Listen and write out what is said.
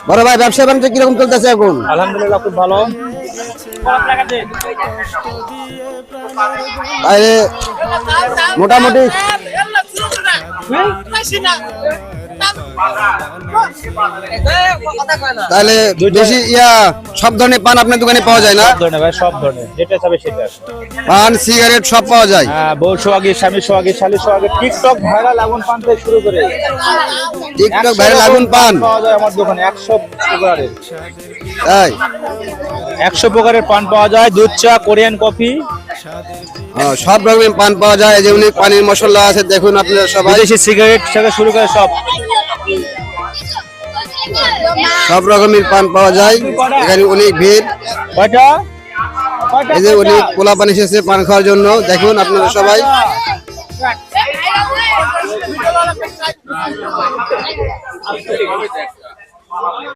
বড় ভাই ব্যবসা বাণিজ্য কিরকম চলতেছে এখন? আলহামদুলিল্লাহ খুব ভালো। তাহলে মোটামুটি তাহলে বেশি সব ধরনের পান আপনার দোকানে পাওয়া যায় না? সব ধরনের ভাই, সব ধরনের, যেটা চাবে সেটা। পান সিগারেট সব পাওয়া যায়? হ্যাঁ, বউ সোহাগী, স্বামী সোহাগী, শালী সোহাগী, টিকটক ভাইরাল আগুন পান থেকে শুরু করে টিকটক ভাইরাল আগুন পান পাওয়া যায় আমার দোকানে। 100 প্রকারের, তাই 100 প্রকারের পান পাওয়া যায়। দুধ চা, কোরিয়ান কফি, সব রকমের পান পাওয়া যায়। যেমনি পানির মশলা আছে, দেখুন আপনারা সবাই। বিদেশি সিগারেট থেকে শুরু করে সব রকমের পান পাওয়া যায়। এখানে অনেক ভিড়। কয়টা এই যে অনেক পোলা পান এসেছে পান খাওয়ার জন্য, দেখুন আপনারা সবাই।